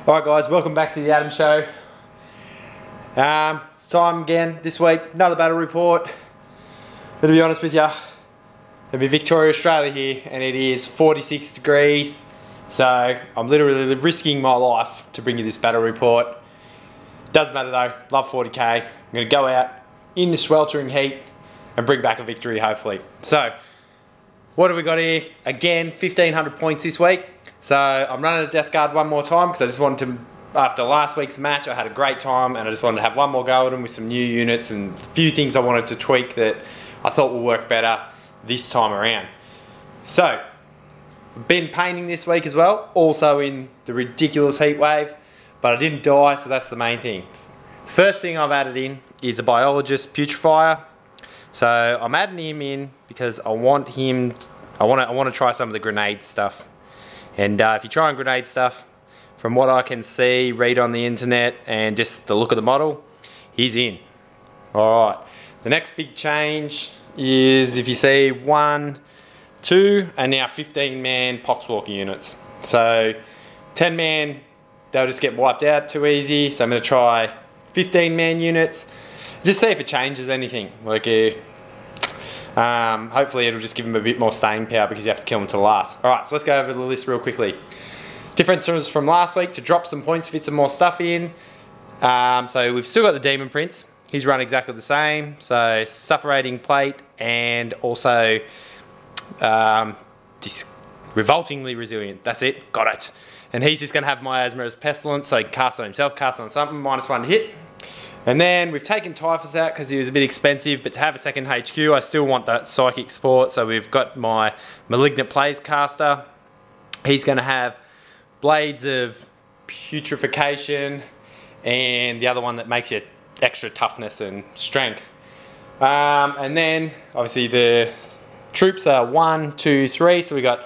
Alright guys, welcome back to the Adam Show. It's time again this week, another battle report. To be honest with you, it'll be Victoria, Australia here, and it is 46 degrees. So I'm literally risking my life to bring you this battle report. Doesn't matter though, love 40k. I'm going to go out in the sweltering heat and bring back a victory hopefully. So, what have we got here? Again, 1500 points this week. So I'm running a Deathguard one more time because I just wanted to, after last week's match, I had a great time and I just wanted to have one more go at them with some new units and a few things I wanted to tweak that I thought will work better this time around. So, I've been painting this week as well, also in the ridiculous heat wave, but I didn't die, so that's the main thing. The first thing I've added in is a biologist putrefier. So I'm adding him in because I want to try some of the grenade stuff. And if you try and grenade stuff, from what I can see, read on the internet, and just the look of the model, he's in. Alright, the next big change is, if you see 1, 2, and now 15-man Poxwalker units. So 10-man, they'll just get wiped out too easy, so I'm going to try 15-man units, just see if it changes anything. Like, hopefully it'll just give them a bit more staying power because you have to kill them to the last. Alright, so let's go over the list real quickly. Differences from last week to drop some points, fit some more stuff in. So we've still got the Demon Prince. He's run exactly the same. So Suffocating Plate and also Revoltingly Resilient. That's it, got it. And he's just going to have Miasma as Pestilence, so he can cast on himself, cast on something, -1 to hit. And then we've taken Typhus out because he was a bit expensive, but to have a second HQ, I still want that Psychic support. So we've got my Malignant Plays caster. He's going to have Blades of Putrefaction and the other one that makes you extra toughness and strength. And then obviously the troops are 1, 2, 3. So we got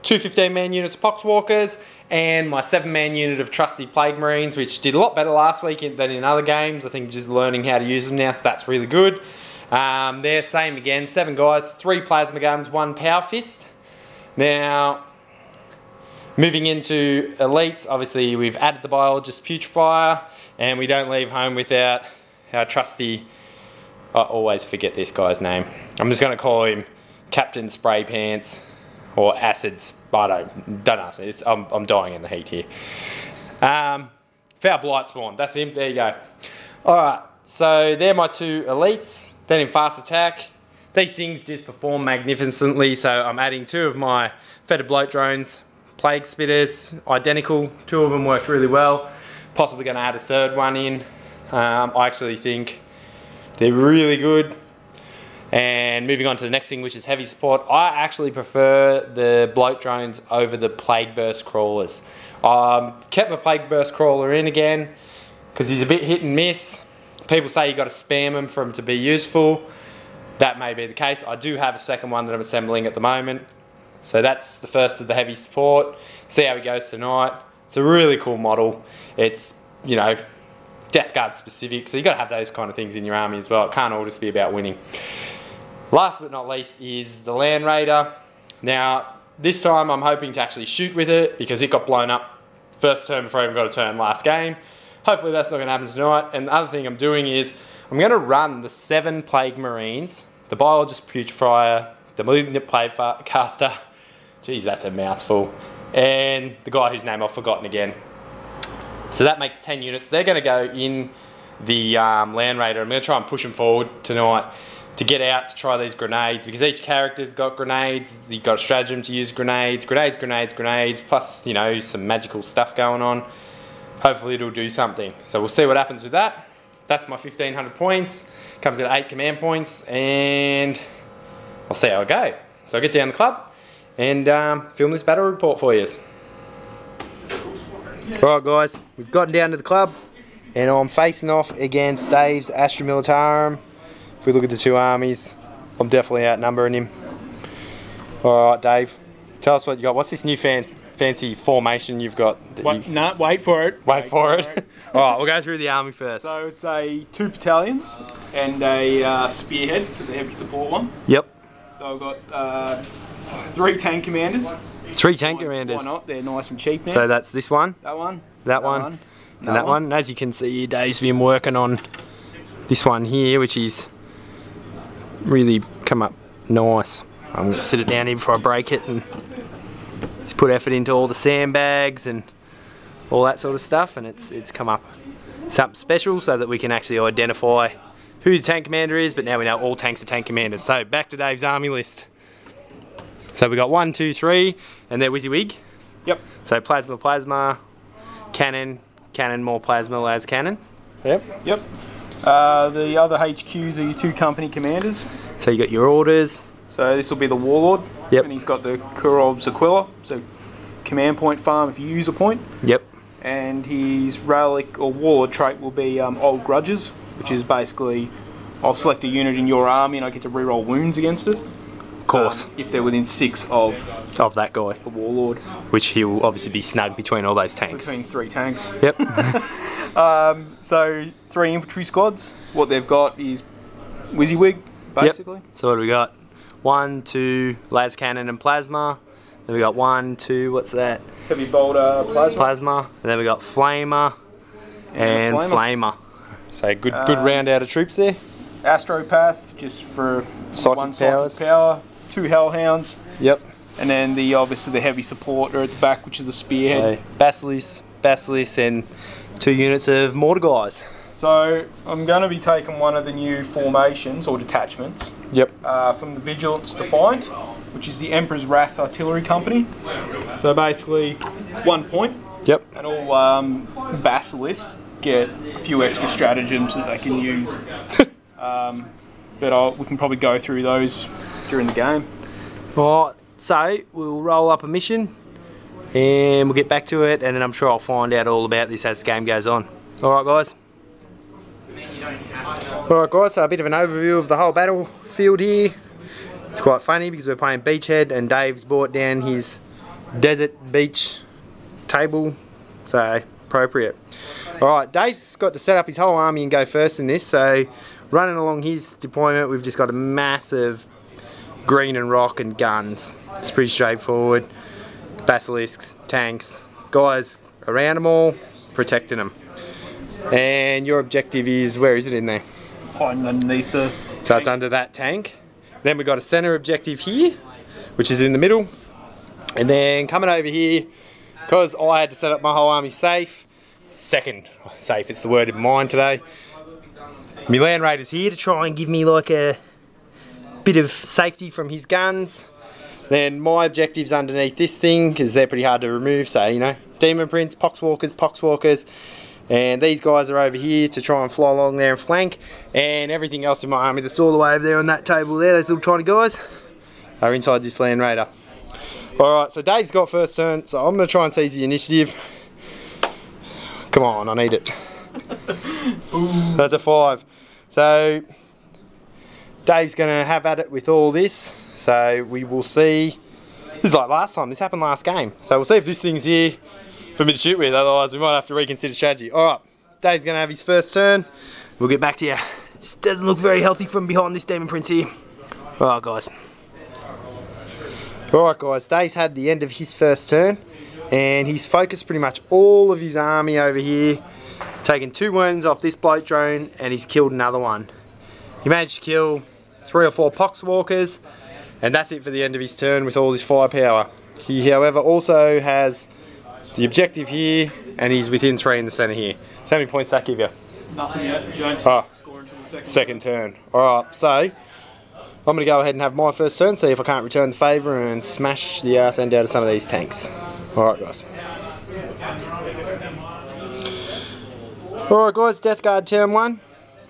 2 15-man units of Poxwalkers and my 7-man unit of Trusty Plague Marines, which did a lot better last week than in other games. I think just learning how to use them now, so that's really good. They're same again, 7 guys, 3 plasma guns, 1 power fist. Now, moving into elites, obviously we've added the biologist putrefier, and we don't leave home without our trusty, I always forget this guy's name. I'm just going to call him Captain Spray Pants. Or acids, I don't know. I'm dying in the heat here. Foul Blight Spawn, that's him, there you go. Alright, so they're my 2 elites. Then in fast attack, these things just perform magnificently, so I'm adding 2 of my Fetid Bloat Drones, Plague Spitters, identical, 2 of them worked really well. Possibly going to add a 3rd one in. I actually think they're really good. And moving on to the next thing, which is heavy support, I actually prefer the bloat drones over the Plague Burst crawlers. Kept my Plague Burst crawler in again because he's a bit hit and miss. People say you got to spam him for him to be useful. That may be the case. I do have a second one that I'm assembling at the moment. So that's the first of the heavy support. See how he goes tonight. It's a really cool model. It's, you know, Deathguard specific, so you got to have those kind of things in your army as well. It can't all just be about winning. Last but not least is the Land Raider. Now, this time I'm hoping to actually shoot with it because it got blown up first turn before I even got a turn last game. Hopefully that's not going to happen tonight. And the other thing I'm doing is I'm going to run the 7 Plague Marines, the Biologist Putrefier, the Malignant Plague Caster, geez that's a mouthful, and the guy whose name I've forgotten again. So that makes 10 units. They're going to go in the Land Raider. I'm going to try and push them forward tonight to get out to try these grenades, because each character's got grenades. You've got a stratagem to use grenades, plus, you know, some magical stuff going on. Hopefully it'll do something. So we'll see what happens with that. That's my 1500 points. Comes at 8 command points, and I'll see how I go. So I'll get down the club and film this battle report for you. Alright guys, we've gotten down to the club and I'm facing off against Dave's Astra militarum. If we look at the 2 armies, I'm definitely outnumbering him. Alright Dave, tell us what you got. What's this new fancy formation you've got? No, wait for it. Wait for it. Alright, we'll go through the army first. So it's a 2 battalions and a spearhead, so the heavy support one. Yep. So I've got 3 tank commanders. 3 tank commanders. Why not? They're nice and cheap now. So that's this one? That one. that one, and that one. And as you can see, Dave's been working on this one here, which is really come up nice. I'm going to sit it down here before I break it, and he's put effort into all the sandbags and all that sort of stuff, and it's come up something special so that we can actually identify who the tank commander is, but now we know all tanks are tank commanders. So back to Dave's army list. So we got 1, 2, 3, and they're WYSIWYG. Yep. So plasma, cannon, more plasma, las cannon. Yep. Yep. The other HQs are your 2 company commanders. So you got your orders. So this will be the Warlord. Yep. And he's got the Kurov's Aquila, so command point farm if you use a point. Yep. And his relic or Warlord trait will be Old Grudges, which is basically I'll select a unit in your army and I get to reroll wounds against it. Of course. If they're within 6 of that guy. The Warlord. Which he'll obviously be snug between all those tanks. Between 3 tanks. Yep. So 3 infantry squads. What they've got is WYSIWYG, basically. Yep. So what do we got? 1, 2, las cannon and plasma. Then we got 1, 2, what's that? Heavy bolter plasma. And then we got flamer and flamer. So good round out of troops there. Astropath, just for psychic powers. Power. 2 hellhounds. Yep. And then obviously the heavy supporter at the back, which is the spearhead. So Basilisk and 2 units of mortar guys. So I'm going to be taking one of the new formations or detachments. Yep. From the Vigilance Defiant, which is the Emperor's Wrath Artillery Company. So basically 1 point. Yep. And all basilisks get a few extra stratagems that they can use. But we can probably go through those during the game. Alright, so we'll roll up a mission and we'll get back to it, and then I'm sure I'll find out all about this as the game goes on. Alright guys. Alright guys, so a bit of an overview of the whole battlefield here. It's quite funny because we're playing Beachhead and Dave's brought down his desert beach table, so appropriate. Alright, Dave's got to set up his whole army and go first in this, so running along his deployment we've just got a massive green and rock and guns. It's pretty straightforward. Basilisks, tanks, guys around them all, protecting them. And your objective is, where is it in there? Underneath the So tank. It's under that tank. Then we've got a center objective here, which is in the middle. And then coming over here, because I had to set up my whole army safe, second safe, it's the word of mine today. My Land Raider's here to try and give me like a bit of safety from his guns. Then my objective's underneath this thing, because they're pretty hard to remove, so you know, Demon Prince, Poxwalkers, and these guys are over here to try and fly along there and flank, and everything else in my army that's all the way over there on that table there, those little tiny guys, are inside this Land Raider. Alright, so Dave's got first turn, so I'm going to try and seize the initiative. Come on, I need it. That's a 5. So Dave's going to have at it with all this, so we will see. This is like last time, this happened last game, so we'll see if this thing's here for me to shoot with, otherwise we might have to reconsider strategy. Alright, Dave's going to have his first turn, we'll get back to you. This doesn't look very healthy from behind this Demon Prince here. Alright guys. Alright guys, Dave's had the end of his first turn, and he's focused pretty much all of his army over here, taking 2 wounds off this bloke drone, and he's killed another one. He managed to kill 3 or 4 Poxwalkers, and that's it for the end of his turn with all his firepower. He, however, also has the objective here, and he's within 3 in the centre here. So how many points does that give you? Nothing yet. You don't score until the second turn. Alright, so I'm going to go ahead and have my first turn, see if I can't return the favour and smash the arse end out of some of these tanks. Alright guys. Alright guys, Deathguard turn 1.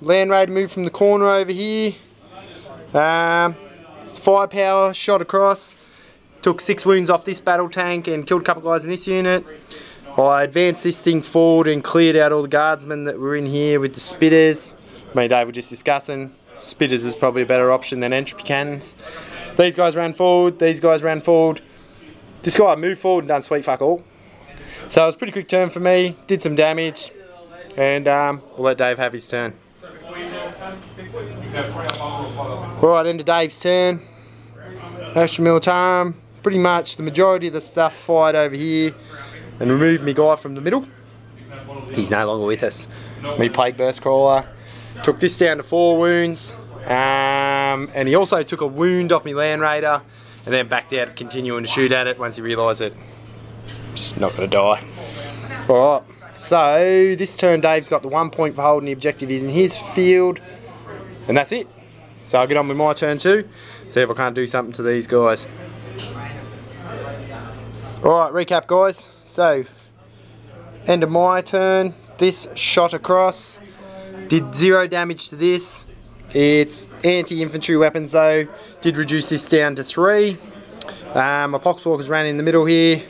Land Raider moved from the corner over here. It's firepower, shot across. Took 6 wounds off this battle tank and killed a couple guys in this unit. I advanced this thing forward and cleared out all the guardsmen that were in here with the spitters. Me and Dave were just discussing. Spitters is probably a better option than entropy cannons. These guys ran forward, these guys ran forward. This guy moved forward and done sweet fuck all. So it was a pretty quick turn for me, did some damage, and we'll let Dave have his turn. Alright, end of Dave's turn. Astra militarum. Pretty much the majority of the stuff fired over here and removed my guy from the middle. he's no longer with us. Me Plague Burst Crawler. Took this down to 4 wounds. And he also took a wound off me Land Raider and then backed out of continuing to shoot at it once he realised that it's not going to die. Alright, so this turn Dave's got the 1 point for holding the objective is in his field, and that's it. So I'll get on with my turn too, see if I can't do something to these guys. Alright, recap guys. So, end of my turn, this shot across, did 0 damage to this. It's anti-infantry weapons though, did reduce this down to 3. My Poxwalkers ran in the middle here.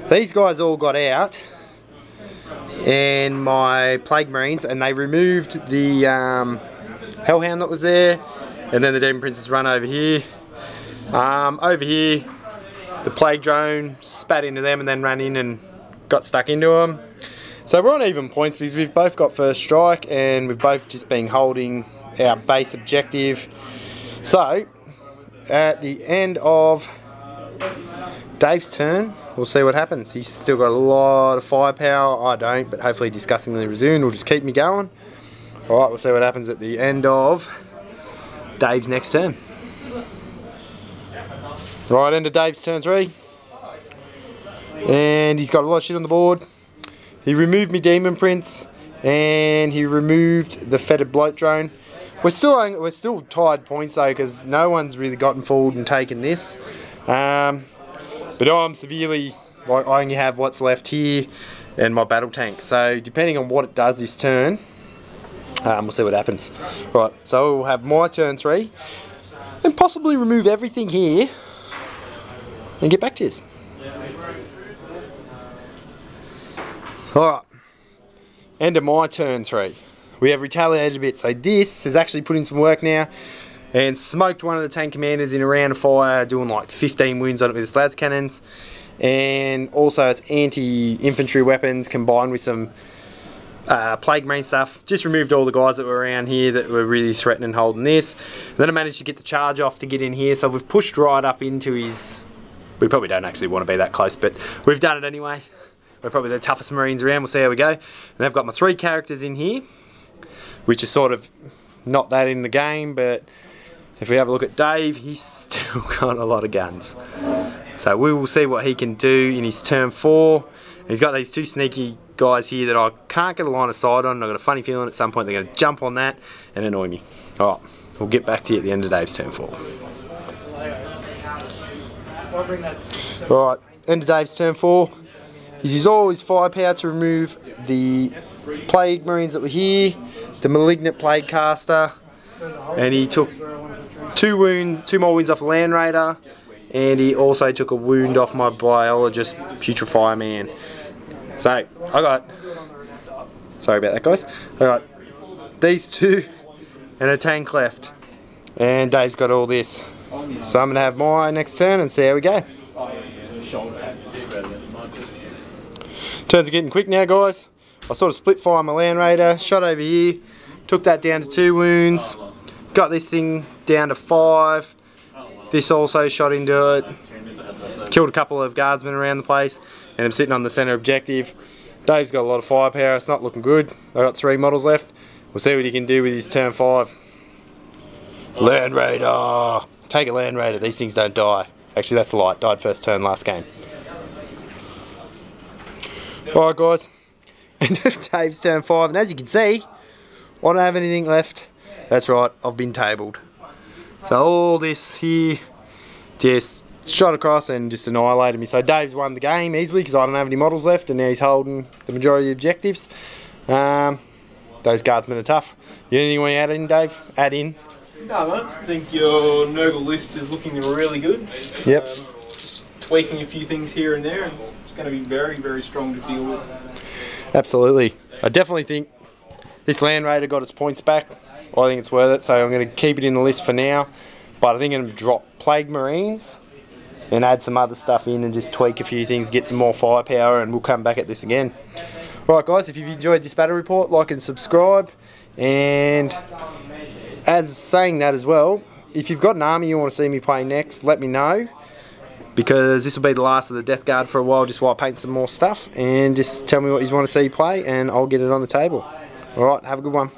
These guys all got out, and my Plague Marines, and they removed the Hellhound that was there, and then the Demon Princess run over here. Over here, the Plague Drone spat into them and then ran in and got stuck into them. So we're on even points because we've both got first strike and we've both just been holding our base objective. So at the end of Dave's turn, we'll see what happens. He's still got a lot of firepower. I don't, but hopefully Disgustingly Resumed will just keep me going. Alright, we'll see what happens at the end of Dave's next turn. Right, end of Dave's turn 3. And he's got a lot of shit on the board. He removed me Demon Prince, and he removed the Fetid Bloat Drone. We're still tied points though, because no one's really gotten forward and taken this. But I'm severely, like, I only have what's left here and my battle tank. So depending on what it does this turn, we'll see what happens. Right, so we'll have my turn 3, and possibly remove everything here and get back to this. Alright, end of my turn 3. We have retaliated a bit, so this has actually put in some work now and smoked one of the tank commanders in a round of fire, doing like 15 wounds on it with his las cannons. And also it's anti-infantry weapons combined with some Plague Marine stuff. Just removed all the guys that were around here that were really threatening holding this. And then I managed to get the charge off to get in here, so we've pushed right up into his... We probably don't actually want to be that close, but we've done it anyway. We're probably the toughest Marines around. We'll see how we go. And I've got my 3 characters in here, which is sort of not that in the game, but if we have a look at Dave, he's still got a lot of guns. So we will see what he can do in his turn 4. And he's got these 2 sneaky guys here that I can't get a line of sight on. I've got a funny feeling at some point they're going to jump on that and annoy me. Alright, we'll get back to you at the end of Dave's turn 4. Alright, end of Dave's turn 4. He's used all his firepower to remove the Plague Marines that were here, the Malignant Plague Caster, and he took 2 more wounds off the Land Raider, and he also took a wound off my Biologist Putrefy Man. So, I got, sorry about that guys, I got these 2 and a tank left, and Dave's got all this. So I'm going to have my next turn and see how we go. Turns are getting quick now guys. I sort of split fire my Land Raider, shot over here, took that down to 2 wounds, got this thing down to 5, this also shot into it, killed a couple of guardsmen around the place, and I'm sitting on the centre objective. Dave's got a lot of firepower, it's not looking good. I've got 3 models left. We'll see what he can do with his turn 5. Land Raider! Take a Land Raider, these things don't die. Actually that's a lie, died first turn last game. Alright guys, end of Dave's turn 5, and as you can see, I don't have anything left. That's right, I've been tabled. So all this here just shot across and just annihilated me. So Dave's won the game easily because I don't have any models left, and now he's holding the majority of the objectives. Those guardsmen are tough. You anything you want to add in, Dave? Add in? No, mate. I think your Nurgle list is looking really good. Yep. Just tweaking a few things here and there, and it's going to be very, very strong to deal with. Absolutely. I definitely think this Land Raider got its points back. I think it's worth it, so I'm going to keep it in the list for now. But I think I'm going to drop Plague Marines and add some other stuff in and just tweak a few things, get some more firepower, and we'll come back at this again. Right guys, if you've enjoyed this battle report, like and subscribe. And as saying that as well, if you've got an army you want to see me play next, let me know. because this will be the last of the Deathguard for a while, just while I paint some more stuff, and just tell me what you want to see play and I'll get it on the table. Alright, have a good one.